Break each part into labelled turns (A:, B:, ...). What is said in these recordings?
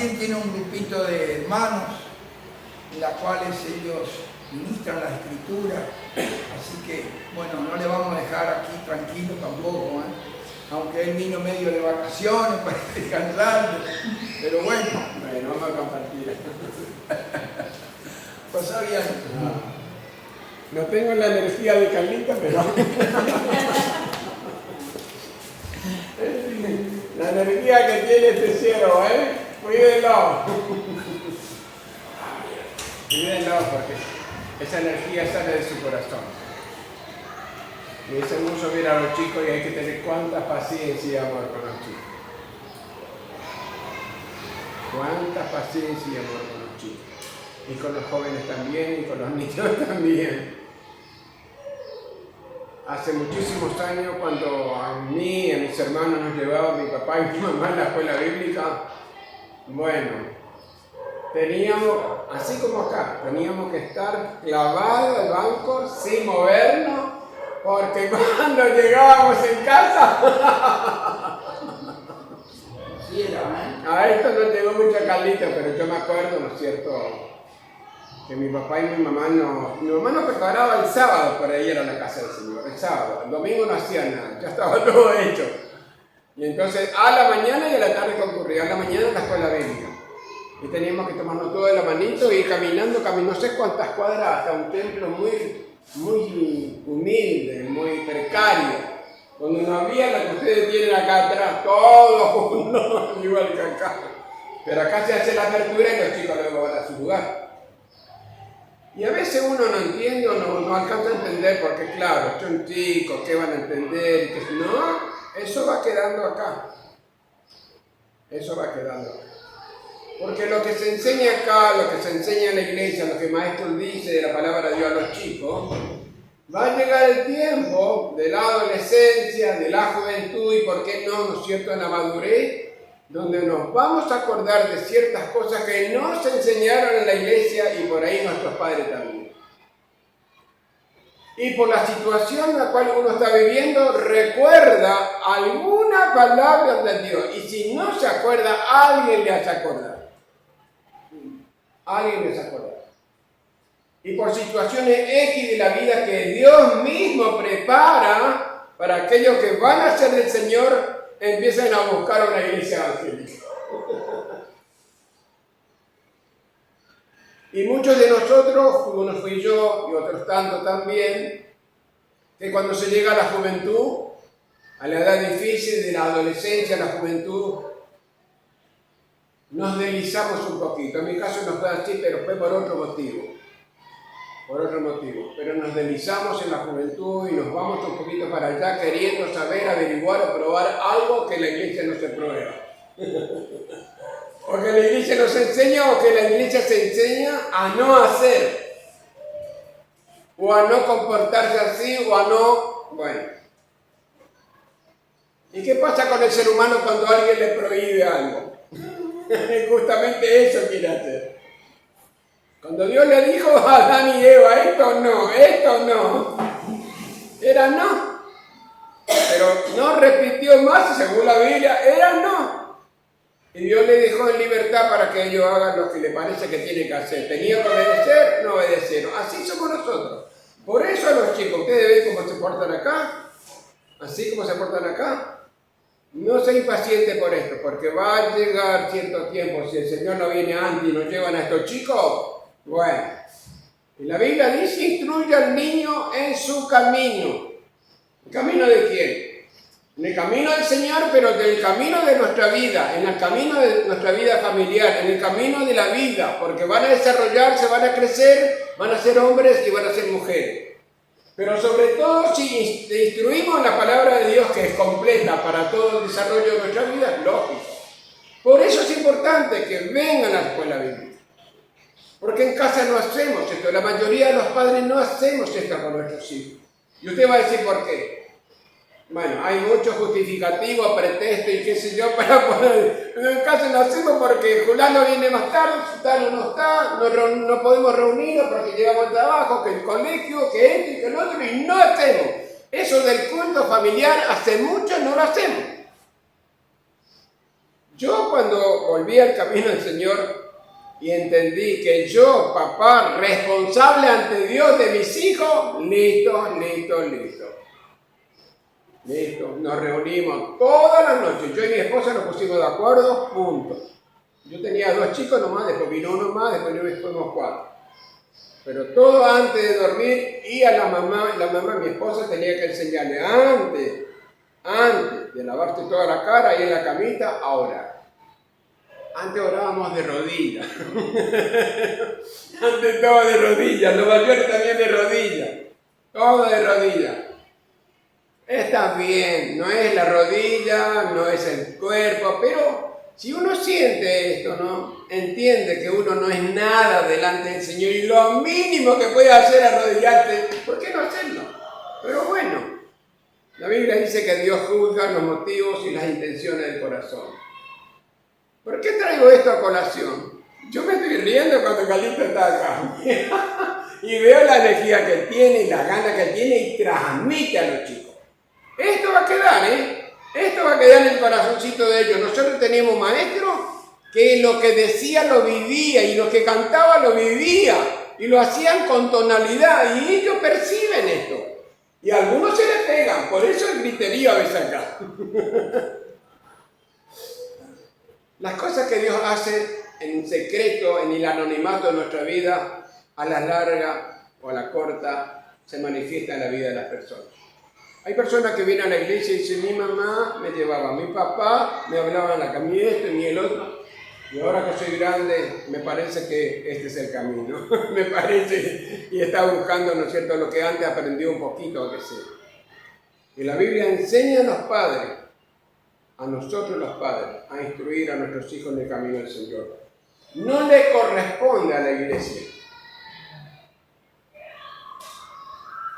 A: también tiene un grupito de hermanos en las cuales ellos ministran la escritura, así que bueno, no le vamos a dejar aquí tranquilo tampoco, aunque él vino medio de vacaciones para descansar, pero bueno,
B: vamos a compartir.
A: Pasá bien.
B: No tengo la energía de Carlita, pero la energía que tiene este ciervo, cuídenlo. Cuídenlo porque esa energía sale de su corazón. Y es hermoso ver a los chicos y hay que tener cuánta paciencia y amor con los chicos. Cuánta paciencia y amor con los chicos. Y con los jóvenes también, y con los niños también. Hace muchísimos años, cuando a mí y a mis hermanos nos llevaban mi papá y mi mamá a la escuela bíblica, bueno, teníamos, así como acá, teníamos que estar clavados al banco sin movernos, porque cuando llegábamos en casa,
A: Así era,
B: a esto no llegó mucho Carlita, pero yo me acuerdo, ¿no es cierto?, que mi papá y mi mamá nos preparaba el sábado para ir a la casa del Señor, el sábado. El domingo no hacía nada, ya estaba todo hecho. Y entonces a la mañana y a la tarde concurría, a la mañana en la escuela bíblica. Y teníamos que tomarnos todo de la manito y ir caminando no sé cuántas cuadras hasta un templo muy humilde, muy precario, donde no había la que ustedes tienen acá atrás, todos juntos, igual que acá. Pero acá se hace la apertura y los chicos luego van a su lugar. Y a veces uno no entiende o no alcanza a entender porque claro, son chicos, ¿qué van a entender? No, eso va quedando acá. Eso va quedando acá. Porque lo que se enseña acá, lo que se enseña en la iglesia, lo que el maestro dice de la palabra de Dios a los chicos, va a llegar el tiempo de la adolescencia, de la juventud y por qué no, ¿no es cierto?, en la madurez, donde nos vamos a acordar de ciertas cosas que no se enseñaron en la iglesia y por ahí nuestros padres también. Y por la situación en la cual uno está viviendo, recuerda alguna palabra de Dios. Y si no se acuerda, alguien le hace acordar. Alguien le hace acordar. Y por situaciones X de la vida que Dios mismo prepara para aquellos que van a ser del Señor, empiezan a buscar una iglesia evangélica. Y muchos de nosotros, uno fui yo y otros tantos también, que cuando se llega a la juventud, a la edad difícil de la adolescencia, a la juventud, nos deslizamos un poquito. En mi caso no fue así, pero fue por otro motivo. Pero nos deslizamos en la juventud y nos vamos un poquito para allá queriendo saber, averiguar o probar algo que la iglesia no se prueba. O que la iglesia nos enseña o que la iglesia se enseña a no hacer. O a no comportarse así o a no... Bueno. ¿Y qué pasa con el ser humano cuando alguien le prohíbe algo? Justamente eso quiere hacer. Cuando Dios le dijo a Adán y Eva, esto no, era no. Pero no repitió más, según la Biblia, era no. Y Dios le dejó en libertad para que ellos hagan lo que le parece que tienen que hacer. Tenía que obedecer, no obedecieron. Así somos nosotros. Por eso a los chicos, ustedes ven cómo se portan acá, así como se portan acá. No sea impaciente por esto, porque va a llegar cierto tiempo, si el Señor no viene antes y nos llevan a estos chicos, bueno, y la Biblia dice, instruye al niño en su camino. ¿El camino de quién? En el camino del Señor, pero del camino de nuestra vida, en el camino de nuestra vida familiar, en el camino de la vida, porque van a desarrollarse, van a crecer, van a ser hombres y van a ser mujeres. Pero sobre todo si instruimos la palabra de Dios, que es completa para todo el desarrollo de nuestra vida, es lógico. Por eso es importante que vengan a la escuela bíblica. Porque en casa no hacemos esto, la mayoría de los padres no hacemos esto con nuestros hijos. Y usted va a decir por qué. Bueno, hay muchos justificativos, pretextos y qué sé yo, para poder... En casa no hacemos porque fulano viene más tarde, fulano no está, no podemos reunirnos porque llegamos al trabajo, que el colegio, que esto y que el otro, y no hacemos. Eso del culto familiar hace mucho no lo hacemos. Yo cuando volví al camino del Señor y entendí que yo, papá, responsable ante Dios de mis hijos, listo. Nos reunimos todas las noches. Yo y mi esposa nos pusimos de acuerdo, punto. Yo tenía 2 chicos nomás, después vino uno más, después fuimos 4. Pero todo antes de dormir, y a la mamá, mi esposa, tenía que enseñarle antes de lavarte toda la cara y en la camita, a orar. Antes orábamos de rodillas. Antes todo de rodillas, los mayores también de rodillas. Todo de rodillas. Está bien, no es la rodilla, no es el cuerpo, pero si uno siente esto, ¿no? Entiende que uno no es nada delante del Señor y lo mínimo que puede hacer es arrodillarse, ¿por qué no hacerlo? Pero bueno, la Biblia dice que Dios juzga los motivos y las intenciones del corazón. ¿Por qué traigo esto a colación? Yo me estoy riendo cuando Calito está acá y veo la energía que él tiene y las ganas que él tiene y transmite a los chicos. Esto va a quedar, Esto va a quedar en el corazoncito de ellos. Nosotros teníamos maestros que lo que decía lo vivía y lo que cantaba lo vivía y lo hacían con tonalidad y ellos perciben esto. Y a algunos se les pegan, por eso el griterío a veces acá. Las cosas que Dios hace en secreto, en el anonimato de nuestra vida, a la larga o a la corta, se manifiesta en la vida de las personas. Hay personas que vienen a la iglesia y dicen, mi mamá me llevaba, mi papá me hablaba en la camilla esto y ni el otro. Y ahora que soy grande, me parece que este es el camino. Me parece, y está buscando, ¿no es cierto?, lo que antes aprendió un poquito, aunque sea. Y la Biblia enseña a los padres, a nosotros los padres, a instruir a nuestros hijos en el camino del Señor. No le corresponde a la iglesia.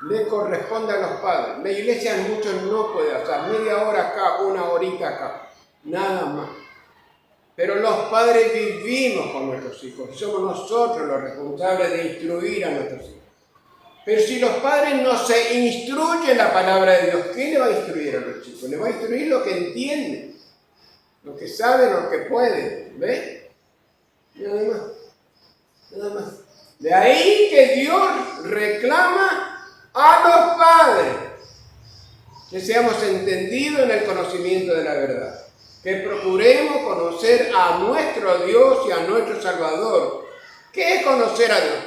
B: Le corresponde a los padres. La iglesia muchos no puede hacer, media hora acá, una horita acá, nada más. Pero los padres vivimos con nuestros hijos, somos nosotros los responsables de instruir a nuestros hijos. Pero si los padres no se instruyen la palabra de Dios, ¿qué le va a instruir a los chicos? Le va a instruir lo que entienden, lo que saben, lo que pueden, ¿ves? Nada más. De ahí que Dios reclama a los padres que seamos entendidos en el conocimiento de la verdad, que procuremos conocer a nuestro Dios y a nuestro Salvador. ¿Qué es conocer a Dios?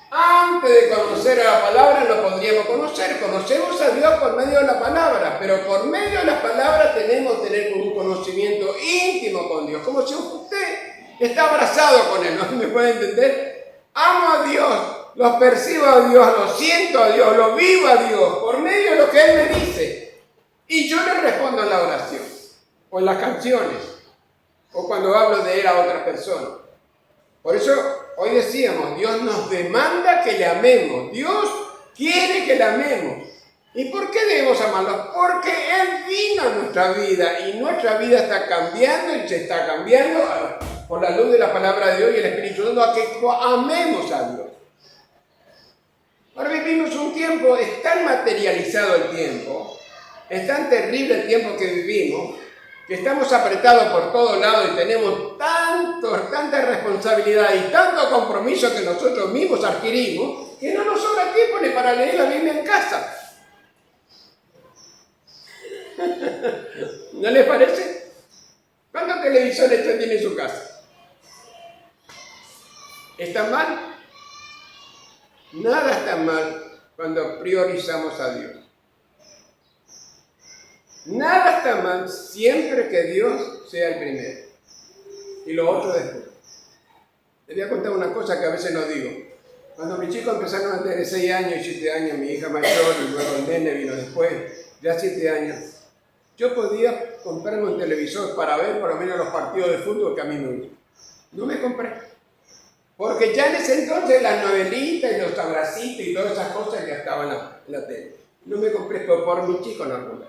B: Antes de conocer a la palabra lo podríamos conocer. Conocemos a Dios por medio de la palabra, pero por medio de la palabra tenemos que tener un conocimiento íntimo con Dios, como si usted está abrazado con Él, ¿no? ¿Me puede entender? Amo a Dios, lo percibo a Dios, lo siento a Dios, lo vivo a Dios, por medio de lo que Él me dice. Y yo le respondo en la oración, o en las canciones, o cuando hablo de Él a otras personas. Por eso hoy decíamos, Dios nos demanda que le amemos. Dios quiere que le amemos. ¿Y por qué debemos amarlo? Porque Él vino a nuestra vida y nuestra vida está cambiando y se está cambiando por la luz de la palabra de Dios y el Espíritu Santo a que amemos a Dios. Ahora vivimos un tiempo, es tan materializado el tiempo, es tan terrible el tiempo que vivimos, que estamos apretados por todos lados y tenemos tanta responsabilidad y tanto compromiso que nosotros mismos adquirimos, que no nos sobra tiempo ni para leer la Biblia en casa. ¿No les parece? ¿Cuántos televisores usted tiene en su casa? ¿Está mal? Nada está mal cuando priorizamos a Dios. Nada está mal siempre que Dios sea el primero y lo otro después. Les voy a contar una cosa que a veces no digo. Cuando mis chicos empezaron a tener 6 años y 7 años, mi hija mayor y luego el nene vino después, ya 7 años, yo podía comprarme un televisor para ver por lo menos los partidos de fútbol que a mí me gustan. No me compré. Porque ya en ese entonces las novelitas y los abracitos y todas esas cosas ya estaban en la tele. No me compré, pero por mis chicos no lo compré.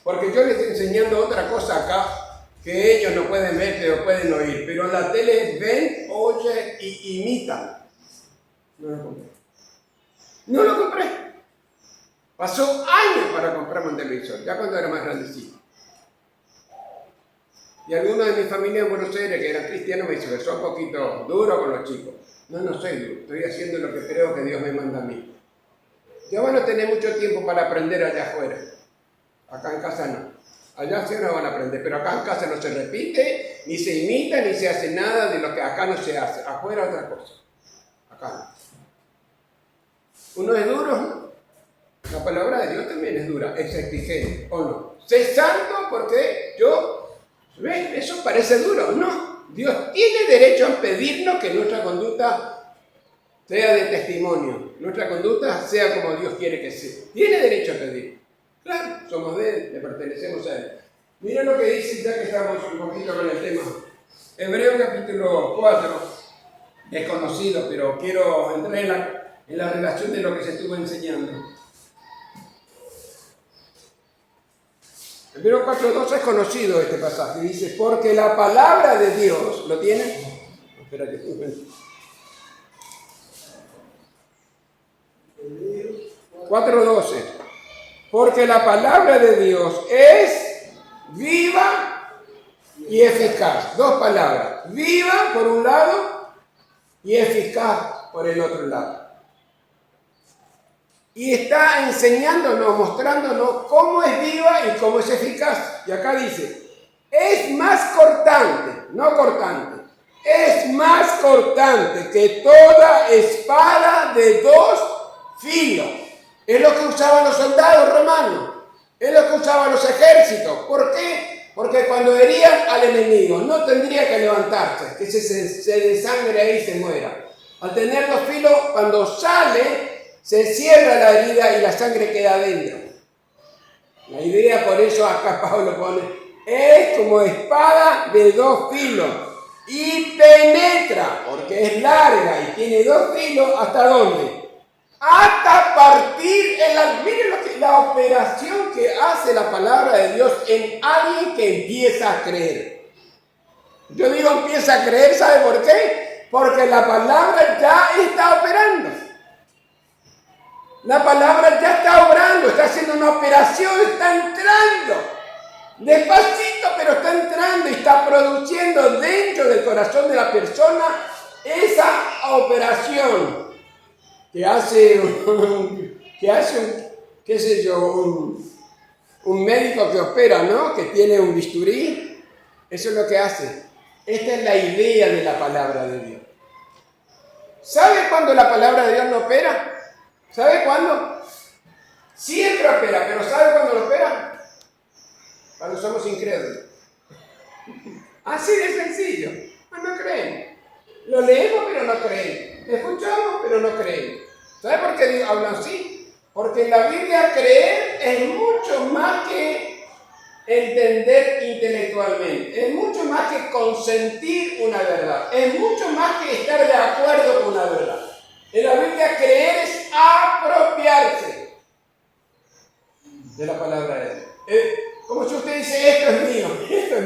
B: Porque yo les estoy enseñando otra cosa acá que ellos no pueden ver, pero pueden oír. Pero en la tele ven, oyen y imitan. No lo compré. No lo compré. Pasó años para comprarme un televisor, ya cuando era más grandecito. Y algunos de mi familia en Buenos Aires, que eran cristianos, me dicen que soy un poquito duro con los chicos. No, no soy duro, estoy haciendo lo que creo que Dios me manda a mí. Ya van a tener mucho tiempo para aprender allá afuera. Acá en casa no. Allá sí no van a aprender, pero acá en casa no se repite, ni se imita, ni se hace nada de lo que acá no se hace. Afuera otra cosa. Acá no. Uno es duro, ¿no? La palabra de Dios también es dura, es exigente, ¿o no? Sé santo porque ¿ven? Eso parece duro, no. Dios tiene derecho a pedirnos que nuestra conducta sea de testimonio, nuestra conducta sea como Dios quiere que sea. Tiene derecho a pedir. Claro, somos de Él, le pertenecemos a Él. Miren lo que dice, ya que estamos un poquito con el tema. Hebreos capítulo 4, es conocido, pero quiero entrar en la relación de lo que se estuvo enseñando. Hebreos 4:2 es conocido este pasaje, dice, porque la palabra de Dios, ¿lo tienen? Espérate, un momento. 4:12. Porque la palabra de Dios es viva y eficaz. Dos palabras. Viva por un lado y eficaz por el otro lado. Y está enseñándonos, mostrándonos cómo es viva y cómo es eficaz. Y acá dice, es más cortante, no cortante, es más cortante que toda espada de dos filos. Es lo que usaban los soldados romanos, es lo que usaban los ejércitos. ¿Por qué? Porque cuando herían al enemigo no tendría que levantarse, que se desangre ahí y se muera. Al tener los filos, cuando sale, se cierra la herida y la sangre queda adentro. La idea, por eso acá Pablo pone, es como espada de dos filos y penetra, porque es larga y tiene dos filos, ¿hasta dónde? Hasta partir el alma. Miren la operación que hace la palabra de Dios en alguien que empieza a creer. Yo digo empieza a creer, ¿sabe por qué? Porque la palabra ya está operando. La palabra ya está obrando, está haciendo una operación, está entrando. Despacito, pero está entrando y está produciendo dentro del corazón de la persona esa operación. Que hace qué sé yo, un médico que opera, ¿no? Que tiene un bisturí. Eso es lo que hace. Esta es la idea de la palabra de Dios. ¿Sabe cuándo la palabra de Dios no opera? ¿Sabe cuándo? Siempre opera, pero ¿sabe cuándo lo opera? Cuando somos incrédulos. Así de sencillo. No creen. Lo leemos, pero no creen. Escuchamos, pero no creen. ¿Sabe por qué Dios habla así? Porque en la Biblia creer es mucho más que entender intelectualmente. Es mucho más que consentir una verdad. Es mucho más que estar de acuerdo con una verdad. En la Biblia creer es apropiarse de la palabra de Dios. Como si usted dice, esto es mío, esto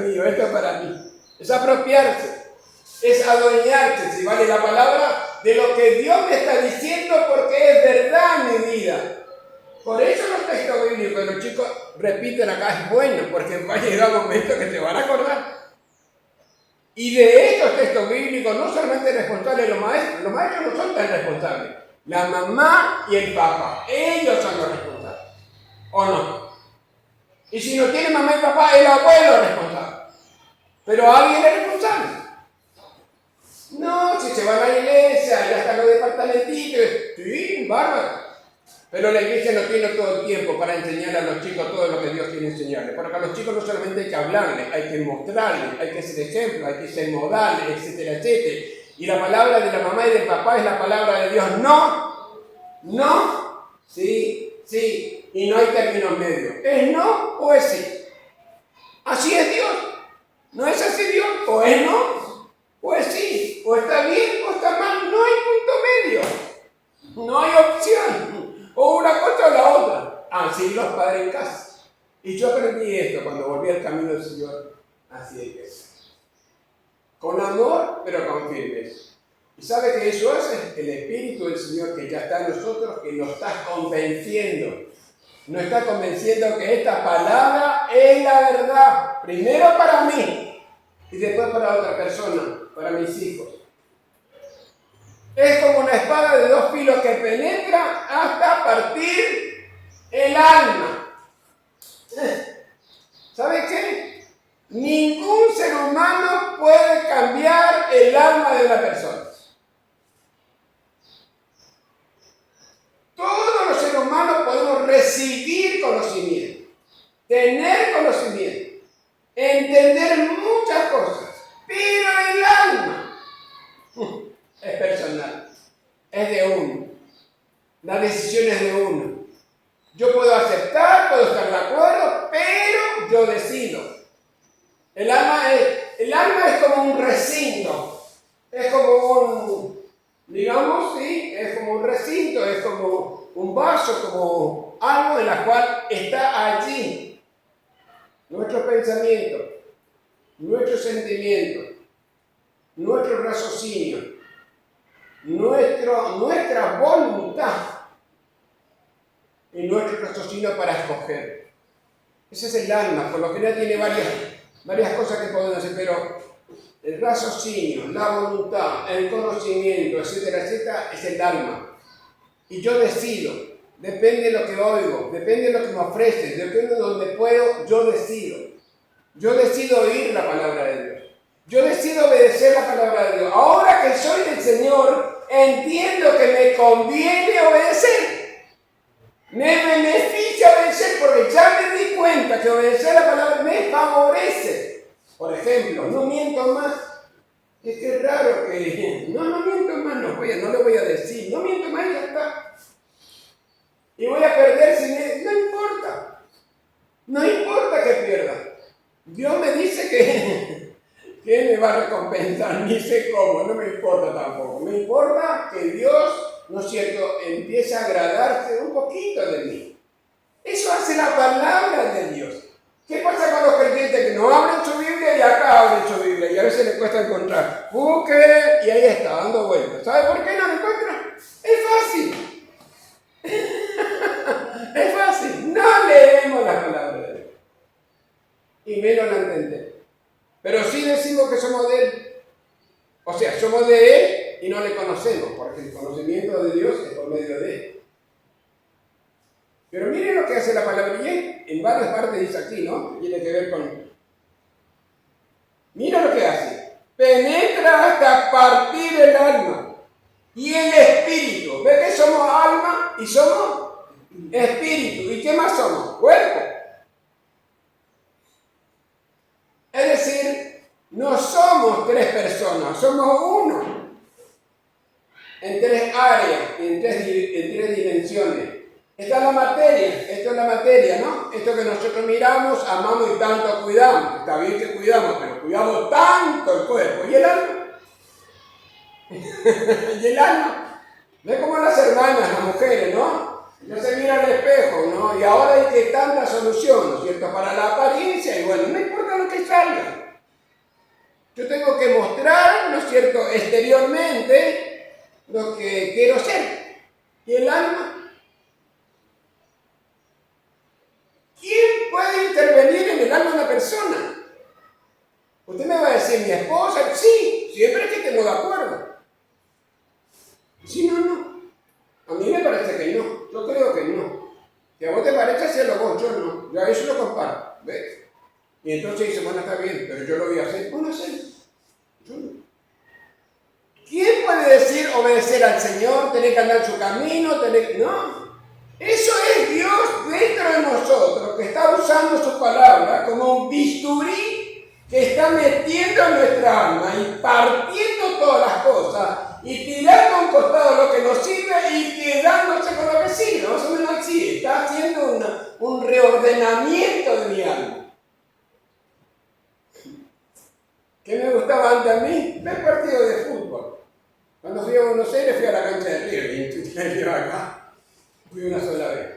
B: es para mí. Es apropiarse. Es adueñarse, si vale la palabra, de lo que Dios me está diciendo porque es verdad en mi vida. Por eso los textos bíblicos que los chicos repiten acá es bueno, porque va a llegar un momento que se van a acordar. Y de estos textos bíblicos no solamente es responsable los maestros no son tan responsables. La mamá y el papá, ellos son los responsables. ¿O no? Y si no tiene mamá y papá, el abuelo es responsable. Pero alguien es responsable. No, si se van a la iglesia, ya están los departamentitos, sí, bárbaro. Pero la iglesia no tiene todo el tiempo para enseñar a los chicos todo lo que Dios quiere enseñarles. Porque a los chicos no solamente hay que hablarles, hay que mostrarles, hay que ser ejemplo, hay que ser modales, etcétera, etcétera. Y la palabra de la mamá y del papá es la palabra de Dios. No, sí, y no hay términos medios. ¿Es no o es sí? Así es Dios. ¿No es así Dios? O es no, o es sí. O está bien o está mal. No hay punto medio. No hay opción. O una cosa o la otra. Así los padres en casa. Y yo aprendí esto cuando volví al camino del Señor. Así es. Con amor, pero con firmeza. ¿Y sabe qué eso hace? El Espíritu del Señor que ya está en nosotros, que nos está convenciendo. Nos está convenciendo que esta palabra es la verdad. Primero para mí. y después para otra persona, para mis hijos. Es como una espada de dos filos que penetra hasta partir el alma. ¿Sabe qué? Ningún ser humano puede cambiar el alma de una persona. Todos los seres humanos podemos recibir conocimiento, tener conocimiento, entender muchas cosas, pero el alma es personal, es de uno. La decisión es de uno. Yo puedo aceptar, puedo estar de acuerdo, pero yo decido. El alma es como un recinto, es como digamos, sí, es como un recinto, es como un vaso, como algo en la cual está allí nuestros pensamientos, nuestros sentimientos, nuestro raciocinio, nuestra voluntad y nuestro raciocinio para escoger. Ese es el alma, por lo general tiene varias cosas que podemos hacer, pero el raciocinio, la voluntad, el conocimiento, etcétera, etcétera, es el alma. Y yo decido, depende de lo que oigo, depende de lo que me ofrecen, depende de donde puedo, yo decido. Yo decido oír la palabra de Dios. Yo decido obedecer la palabra de Dios. Ahora que soy del Señor, entiendo que me conviene obedecer. Me beneficia obedecer porque ya me di cuenta que obedecer la palabra me favorece. Por ejemplo, no miento más. Es que es raro que no miento más, no le voy a decir. No miento más y ya está. Y voy a perder no importa. No importa que pierda. Dios me dice que Él me va a recompensar, ni sé cómo, no me importa tampoco. Me importa que Dios, ¿no es cierto?, empiece a agradarse un poquito de mí. Eso hace la palabra de Dios. ¿Qué pasa con los creyentes que no abren su Biblia y acá abren su Biblia? Y a veces les cuesta encontrar. Busque y ahí está, dando vueltas. ¿Sabe por qué no lo encuentran? Es fácil. Es fácil. No leemos la palabra de Dios. Y menos la entendemos. Pero sí decimos que somos de Él. O sea, somos de Él y no le conocemos, porque el conocimiento de Dios es por medio de Él. Pero miren lo que hace la palabra, y en varias partes dice aquí, ¿no? Tiene que ver con... Mira lo que hace. Penetra hasta partir el alma y el espíritu. ¿Ve que somos alma y somos espíritu? ¿Y qué más somos? Cuerpo. Es decir, no somos tres personas, somos uno. En tres áreas, en tres dimensiones. Está la materia, esto es la materia, ¿no? Esto que nosotros miramos, amamos y tanto cuidamos. Está bien que cuidamos, pero cuidamos tanto el cuerpo. ¿Y el alma? ¿Y el alma? ¿Ves como las hermanas, las mujeres, no? No se mira al espejo, ¿no? Y ahora hay que tanta solución, ¿no es cierto? Para la apariencia, y bueno, no importa lo que salga. Yo tengo que mostrar, ¿no es cierto?, exteriormente lo que quiero ser. ¿Y el alma? ¿Quién puede intervenir en el alma de una persona? Usted me va a decir, mi esposa, sí, siempre es que estemos de acuerdo. Sí, no. A mí me parece que no, yo creo que no. Si a vos te parece, hacerlo vos, yo no. Yo a eso lo comparto, ¿ves? Y entonces dice, bueno, está bien, pero yo lo voy a hacer. Bueno, hacerlo. Yo no. ¿Quién puede decir obedecer al Señor, tener que andar su camino, No. Eso es Dios dentro de nosotros, que está usando su palabra como un bisturí que está metiendo en nuestra alma y partiendo todas las cosas y tirando a un costado lo que nos sirve y quedándose con lo que sirve. Más o menos así, está haciendo un reordenamiento de mi alma. ¿Qué me gustaba antes a mí? Ver partidos de fútbol. Cuando fui a Buenos Aires, fui a la cancha de River y acá. Fui una sola vez.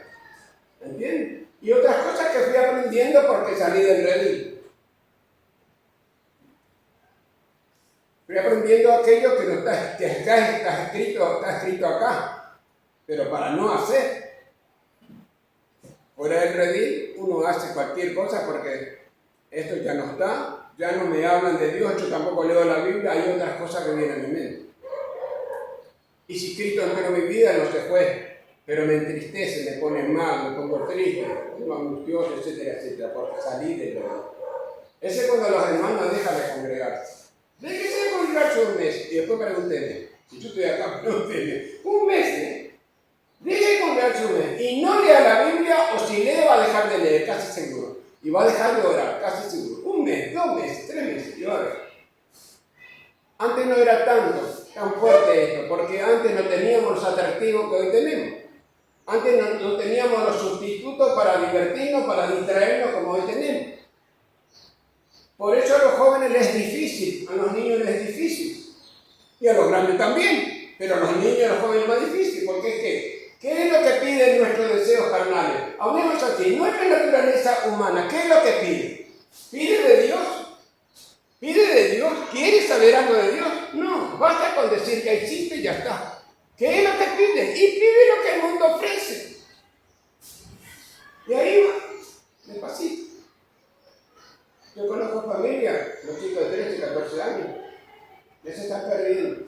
B: ¿Entiendes? Y otras cosas que fui aprendiendo porque salí del redil. Fui aprendiendo aquello que no está escrito acá, pero para no hacer. Fuera del redil, uno hace cualquier cosa porque esto ya no está, ya no me hablan de Dios, yo tampoco leo la Biblia, hay otras cosas que vienen a mi mente. Y si Cristo entró en mi vida, no se fue, pero me entristece, me pone mal, me pongo triste, me pongo angustioso, etcétera, etcétera, porque salí de todo. Ese es cuando los hermanos dejan de congregarse. Déjense de congregarse un mes y después pregúntenme, si yo estoy acá, pregúntenme, un mes, deje de congregarse un mes y no lea la Biblia, o si lee va a dejar de leer, casi seguro, y va a dejar de orar, casi seguro. Un mes, 2 meses, 3 meses, y va a ver. Antes no era tan fuerte esto, porque antes no teníamos los atractivos que hoy tenemos. Antes no teníamos los sustitutos para divertirnos, para distraernos como hoy tenemos. Por eso a los jóvenes les es difícil, a los niños les es difícil. Y a los grandes también, pero a los niños y a los jóvenes es más difícil, porque es que, ¿qué es lo que piden nuestros deseos carnales? Hablemos así, nuestra naturaleza humana, ¿qué es lo que pide? ¿Pide de Dios? ¿Pide de Dios? ¿Quiere saber algo de Dios? No, basta con decir que existe y ya está. ¿Qué es lo que pide? Y pide lo que el mundo ofrece. Y ahí va, despacito. Yo conozco familias, los chicos de 13, 14 años, ya se están perdiendo.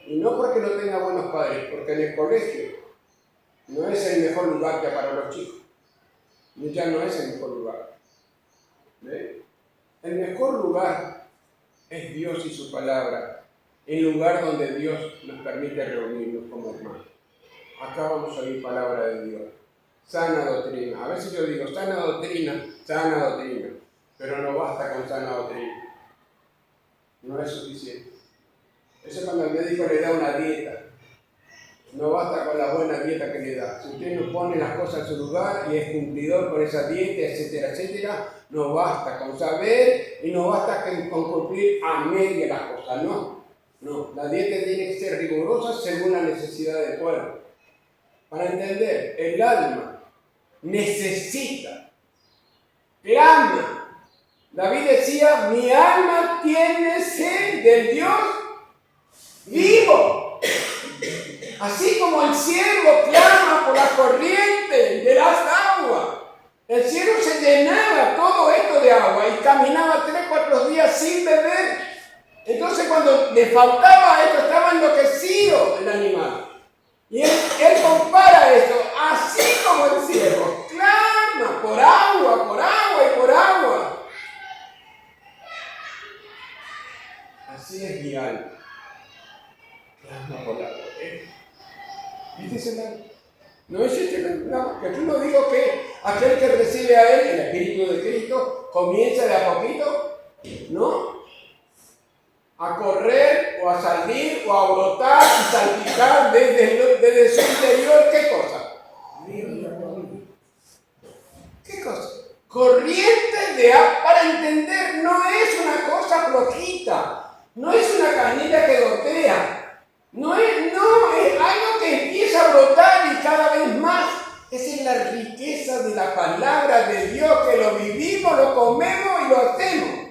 B: Y no porque no tenga buenos padres, porque en el colegio no es el mejor lugar que para los chicos. Ya no es el mejor lugar. ¿Ve? El mejor lugar es Dios y su palabra, el lugar donde Dios nos permite reunirnos como hermanos. Acá vamos a oír palabra de Dios. Sana doctrina. A veces yo digo, sana doctrina, pero no basta con sana doctrina. No es suficiente. Eso es cuando el médico le da una dieta. No basta con la buena dieta que le da. Si usted no pone las cosas en su lugar y es cumplidor con esa dieta, etcétera, etcétera, no basta con saber y no basta con cumplir a media las cosas. No, la dieta tiene que ser rigurosa según la necesidad del cuerpo. Para entender, el alma necesita, clama. David decía, mi alma tiene sed del Dios vivo. Así como el ciervo clama por la corriente de las aguas. El ciervo se llenaba todo esto de agua y caminaba 3 o 4 días sin beber. Entonces cuando le faltaba esto, estaba enloquecido el animal. Y él compara esto, así como el ciervo clama por agua, por agua y por agua. Así es mi alma. Clama por la agua. ¿Viste ese alma? No es este, no, que yo no digo que aquel que recibe a él, el Espíritu de Cristo, comienza de a poquito, ¿no? A correr o a salir o a brotar y salpicar desde su interior, ¿qué cosa? ¿Qué cosa? Corriente de agua, para entender, no es una cosa flojita, no es una canilla que gotea. No es algo que empieza a brotar y cada vez más. Esa es la riqueza de la palabra de Dios, que lo vivimos, lo comemos y lo hacemos.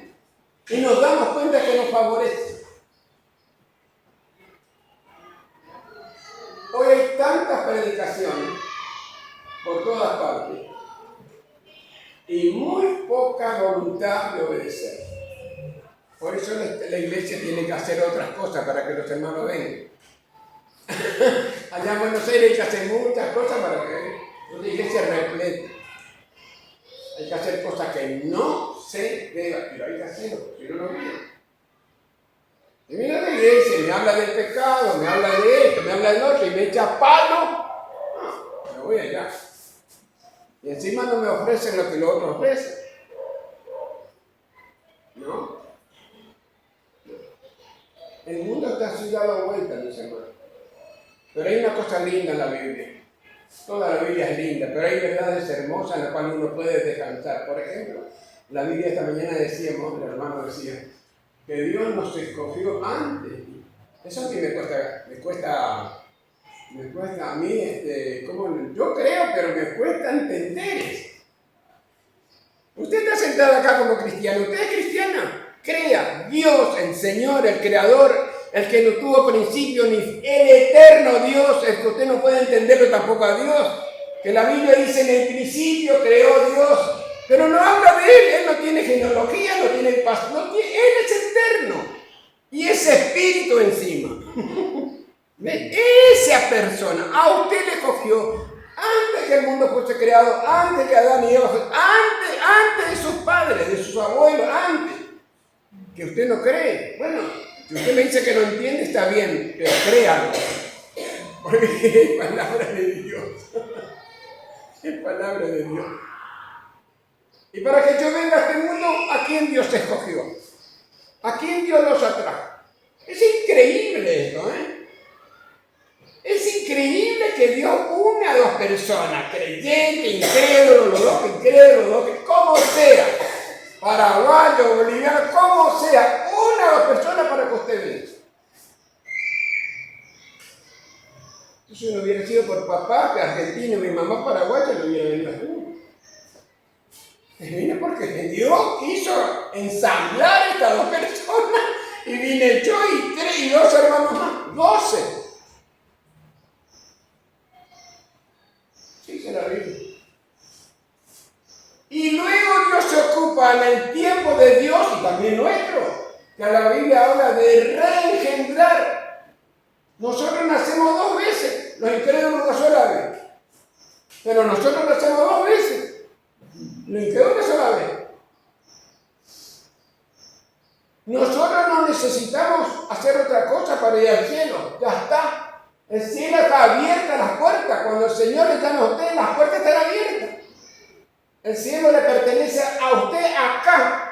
B: Y nos damos cuenta que nos favorece. Hoy hay tantas predicaciones por todas partes y muy poca voluntad de obedecer. Por eso la iglesia tiene que hacer otras cosas para que los hermanos vengan. Allá en Buenos Aires hay que hacer muchas cosas para que una iglesia replete. Hay que hacer cosas que no se deban, pero hay que hacerlo, si no lo veo. Y viene la iglesia y me habla del pecado, me habla de esto, me habla del otro y me echa palo. No, me voy allá. Y encima no me ofrecen lo que los otros ofrecen. ¿No? El mundo está así dado vuelta, mis hermanos. Pero hay una cosa linda en la Biblia. Toda la Biblia es linda, pero hay verdades hermosas en las cuales uno puede descansar. Por ejemplo, la Biblia esta mañana decíamos, el hermano decía, que Dios nos escogió antes. Eso a mí me cuesta a mí, yo creo, pero me cuesta entender eso. Usted está sentada acá como cristiano, usted es cristiana. Crea, Dios, el Señor, el Creador, el que no tuvo principio ni el eterno Dios, el que usted no puede entenderlo tampoco a Dios. Que la Biblia dice, en el principio creó Dios Pero no habla de él no tiene genealogía, no tiene pastor, él es eterno. Y ese espíritu encima. Esa persona, a usted le cogió antes que el mundo fuese creado, antes que Adán y Eva, antes de sus padres, de sus abuelos, antes. Que usted no cree. Bueno, si usted me dice que no entiende, está bien, pero créalo. Porque es palabra de Dios. Es palabra de Dios. Y para que yo venga a este mundo, ¿a quién Dios escogió? ¿A quién Dios los atrajo? Es increíble esto, ¿eh? Es increíble que Dios une a dos personas, creyente, incrédulo, los dos incrédulos, los dos, como sea, paraguayo, boliviano, como sea, une a dos personas para que usted venga. Si no hubiera sido por papá, que argentino, y mi mamá paraguaya, no hubiera venido a este mundo. Vine porque Dios quiso ensamblar estas dos personas y vine yo y dos hermanos más, 12. Sí, se la Biblia. Y luego Dios se ocupa en el tiempo de Dios y también nuestro, que a la Biblia habla de reengendrar. Nosotros nacemos 2 veces, los incrédulos una sola vez. Pero nosotros nacemos 2 veces. Los incrédulos una sola vez. Nosotros no necesitamos hacer otra cosa para ir al cielo. Ya está. El cielo está abierta, las puertas. Cuando el Señor le llama a usted, las puertas están abiertas. El cielo le pertenece a usted acá.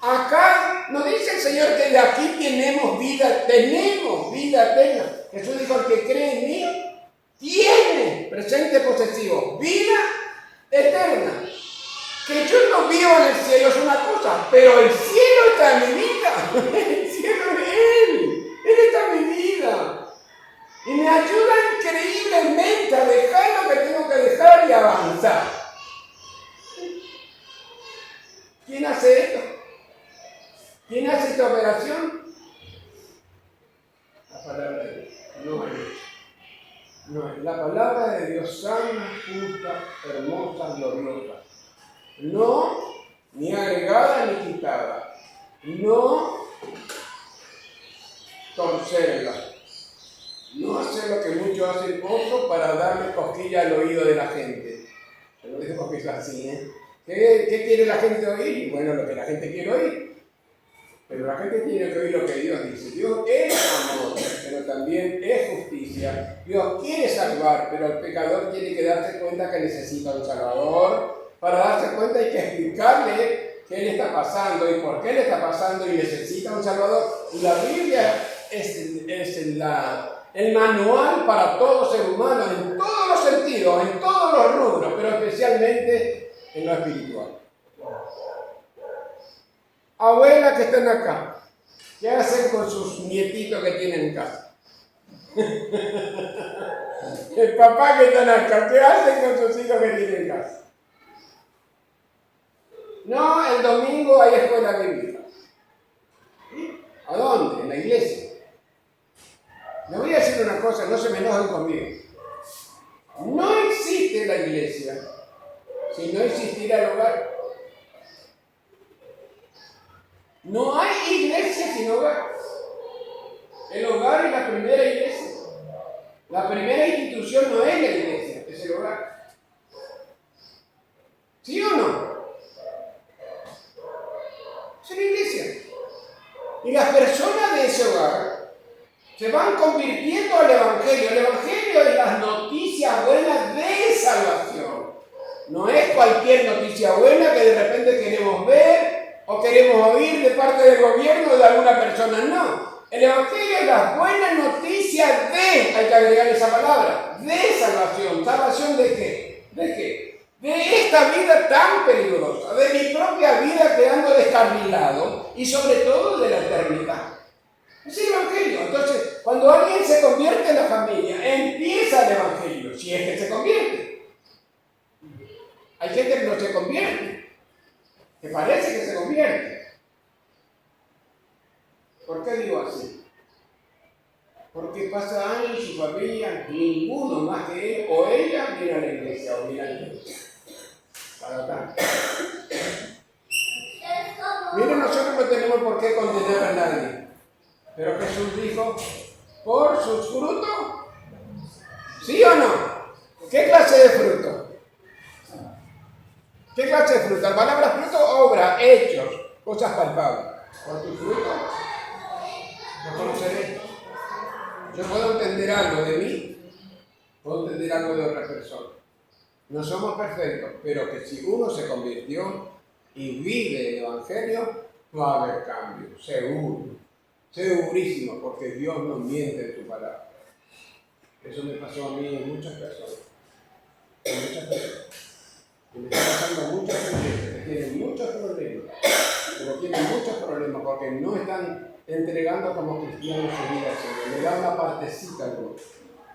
B: Acá no dice el Señor que de aquí tenemos vida eterna. Jesús dijo, el que cree en mí, tiene, presente posesivo, vida eterna. Que yo no vivo en el cielo es una cosa, pero el cielo está en mi vida. El cielo es Él está en mi vida. Y me ayuda increíblemente a dejar lo que tengo que dejar y avanzar. ¿Quién hace esto? ¿Quién hace esta operación? La palabra de Dios. No es. La palabra de Dios sana, justa, hermosa, gloriosa. No, ni agregada ni quitada. No torcerla. No hacer lo que muchos hacen otros para darle cosquilla al oído de la gente. Yo lo digo porque es así, ¿eh? ¿Qué quiere la gente oír? Bueno, lo que la gente quiere oír. Pero la gente tiene que oír lo que Dios dice. Dios es amor, pero también es justicia. Dios quiere salvar, pero el pecador tiene que darse cuenta que necesita un salvador. Para darse cuenta hay que explicarle qué le está pasando y por qué le está pasando y necesita un salvador. Y la Biblia es el manual para todo ser humano, en todos los sentidos, en todos los rubros, pero especialmente en lo espiritual. Abuelas que están acá, ¿qué hacen con sus nietitos que tienen en casa? El papá que están acá, ¿qué hacen con sus hijos que tienen en casa? No, el domingo hay escuela bíblica. ¿A dónde? En la iglesia. Le voy a decir una cosa, no se me enojen conmigo. No existe la iglesia si no existiera el hogar. No hay iglesia sin hogar. El hogar es la primera iglesia. La primera institución no es la iglesia, es el hogar. ¿Sí o no? Es la iglesia. Y las personas de ese hogar se van convirtiendo al Evangelio. El Evangelio es las noticias buenas de salvación. No es cualquier noticia buena que de repente queremos ver o queremos oír de parte del gobierno o de alguna persona. No. El Evangelio es las buenas noticias de, hay que agregar esa palabra, de salvación. ¿Salvación de qué? ¿De qué? De esta vida tan peligrosa, de mi propia vida quedando descarrilado y sobre todo de la eternidad. Es el Evangelio. Entonces, cuando alguien se convierte en la familia, empieza el Evangelio, si es que se convierte. Hay gente que no se convierte, que parece que se convierte. ¿Por qué digo así? Porque pasa años y su familia, ninguno más que él o ella viene a la iglesia o viene a la iglesia. Para acá. Miren, nosotros no tenemos por qué condenar a nadie. Pero Jesús dijo, por sus frutos, ¿sí o no? ¿Qué clase de fruto? ¿Qué clase de fruto? La palabra fruto, obra, hechos, cosas palpables. Por tus frutos, lo conoceré. Yo puedo entender algo de mí, puedo entender algo de otra persona. No somos perfectos, pero que si uno se convirtió y vive el Evangelio, va a haber cambio, seguro. Segurísimo, porque Dios no miente en su palabra. Eso me pasó a mí en muchas personas. En muchas personas. Y me está pasando a muchas personas que tienen muchos problemas. Pero tienen muchos problemas porque no están entregando como cristianos su vida al Señor. Le da una partecita al otro.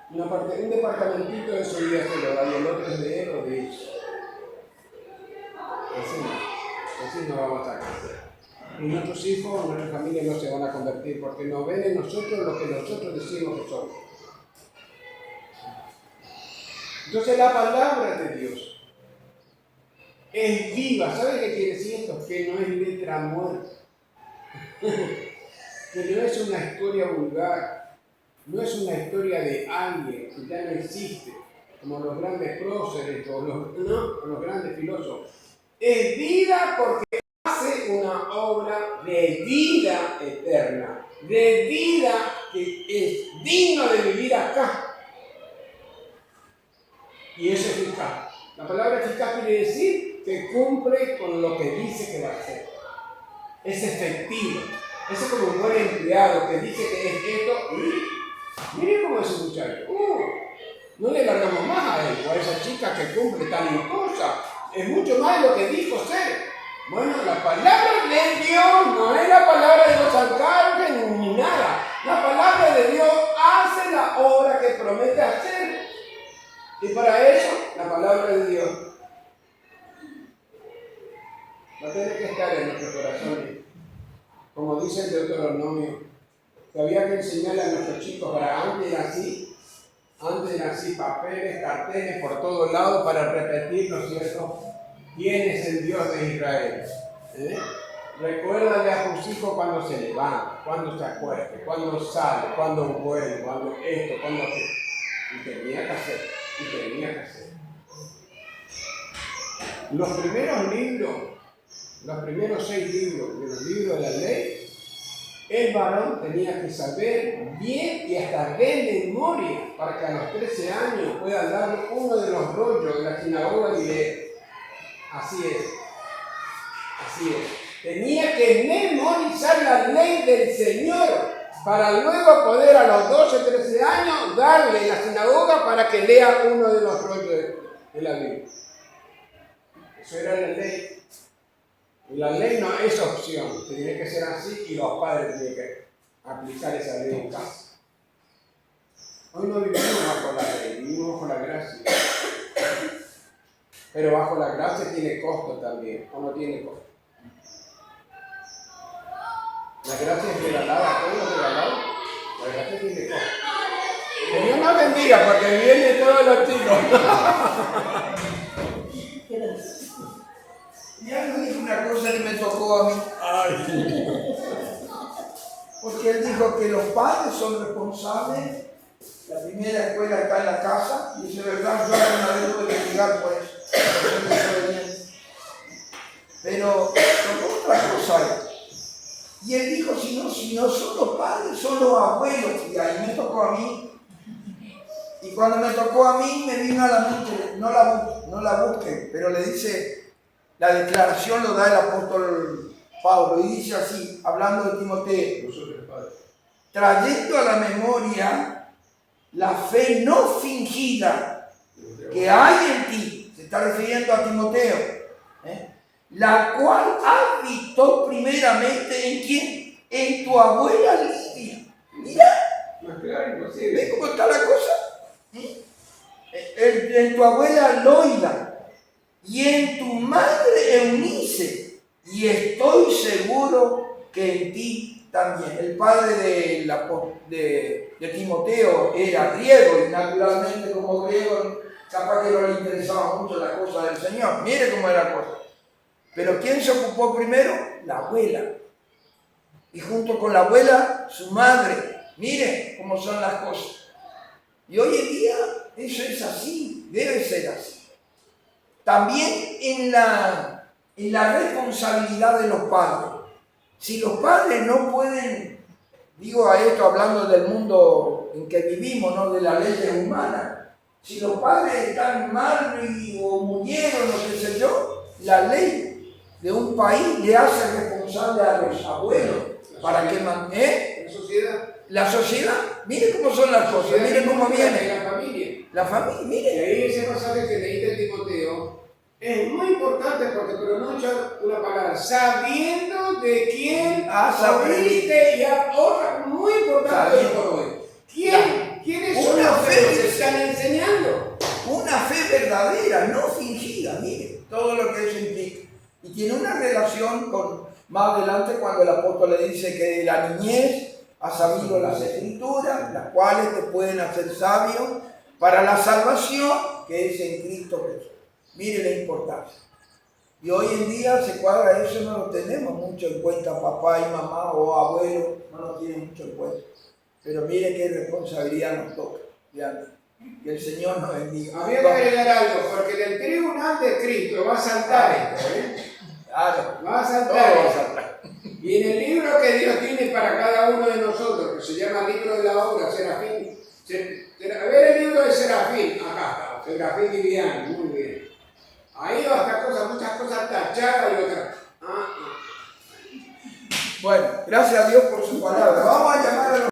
B: Un departamentito de su vida se lo da y el otro es de él o de ella. Así no vamos a crecer. Y nuestros hijos, nuestra familia no se van a convertir porque no ven en nosotros lo que nosotros decimos que somos. Entonces la palabra de Dios es viva. ¿Sabe qué quiere decir esto? Que no es letra muerta. Que no es una historia vulgar. No es una historia de alguien que ya no existe, como los grandes próceres o los grandes filósofos. Es vida porque hace una obra de vida eterna, de vida que es digno de vivir acá. Y es eficaz. La palabra eficaz quiere decir que cumple con lo que dice que va a hacer. Es efectivo. Es como un buen empleado que dice que es esto. Miren cómo es ese muchacho. No le largamos más a él o a esa chica que cumple tal cosa. Es mucho más de lo que dijo ser. Bueno, la palabra de Dios no es la palabra de los arcángeles ni nada. La palabra de Dios hace la obra que promete hacer. Y para eso, la palabra de Dios va a tener que estar en nuestros corazones. Como dice el Deuteronomio, que había que enseñarle a nuestros chicos para antes eran así papeles, carteles por todos lados para repetir, ¿no es cierto? ¿Quién es el Dios de Israel? Recuérdale a tus hijos cuando se levanta, cuando se acueste, cuando sale, cuando vuelve, cuando esto, cuando aquello. Y tenía que hacer. Los primeros libros, los primeros 6 libros de los libros de la ley, el varón tenía que saber bien y hasta de memoria para que a los 13 años pueda dar uno de los rollos de la sinagoga y leer. Así es. Tenía que memorizar la ley del Señor para luego poder a los 12, 13 años darle en la sinagoga para que lea uno de los rollos de la Biblia. Eso era la ley. Y la ley no es opción, tiene que ser así y los padres tienen que aplicar esa ley en casa. Hoy no vivimos bajo la ley, vivimos bajo la gracia. Pero bajo la gracia tiene costo también, ¿o no tiene costo? La gracia es regalada, todo es regalado, la gracia tiene costo. Que Dios nos bendiga porque vienen todos los chicos.
A: Y algo dijo una cosa que me tocó a mí. Porque él dijo que los padres son responsables. La primera escuela está en la casa. Y eso es verdad, yo alguna vez tuve que llegar por eso. Pero tocó otra cosa ahí. Y él dijo, si no son los padres, son los abuelos. Y ahí me tocó a mí. Y cuando me tocó a mí, me vino a la mente, no la busquen, pero le dice... La declaración lo da el apóstol Pablo y dice así, hablando de Timoteo, trayendo a la memoria la fe no fingida que hay en ti, se está refiriendo a Timoteo, la cual habitó primeramente en quién, en tu abuela Lidia. Mira, ¿ves cómo está la cosa? En tu abuela Loida. Y en tu madre Eunice, y estoy seguro que en ti también. El padre de Timoteo era griego, y naturalmente como griego capaz que no le interesaba mucho la cosa del Señor. Mire cómo era la cosa. Pero ¿quién se ocupó primero? La abuela. Y junto con la abuela, su madre. Miren cómo son las cosas. Y hoy en día eso es así, debe ser así. También en la responsabilidad de los padres. Si los padres no pueden, digo a esto hablando del mundo en que vivimos, no de las leyes humanas, si los padres están mal o murieron, o qué sé yo, la ley de un país le hace responsable a los abuelos. ¿Para qué más?
B: ¿La sociedad?
A: La sociedad, miren cómo son las cosas, miren cómo viene.
B: La familia.
A: La familia, miren.
B: Y ahí ese pasaje que leíste en Timoteo es muy importante porque pronuncia una palabra, sabiendo de quién oíste, y otra muy importante hoy por hoy. ¿Quiénes son los que nos están enseñando?
A: Una fe verdadera, no fingida, miren, todo lo que eso implica. Y tiene una relación con, más adelante, cuando el apóstol le dice que de la niñez ha sabido las escrituras, las cuales te pueden hacer sabio para la salvación que es en Cristo Jesús. Mire la importancia. Y hoy en día se cuadra eso, no lo tenemos mucho en cuenta, papá y mamá o abuelo, no lo tienen mucho en cuenta. Pero mire qué responsabilidad nos toca. Que el Señor nos bendiga.
B: Había que agregar algo, porque del tribunal de Cristo va a saltar esto, ¿eh?
A: Claro,
B: va a saltar. Y en el libro que Dios tiene para cada uno de nosotros, que se llama Libro de la Obra, Serafín. A ver el libro de Serafín, acá está, Serafín Viviani, muy bien. Ahí va a estar muchas cosas tachadas y otras.
A: Bueno, gracias a Dios por su palabra. Vamos a llamar a los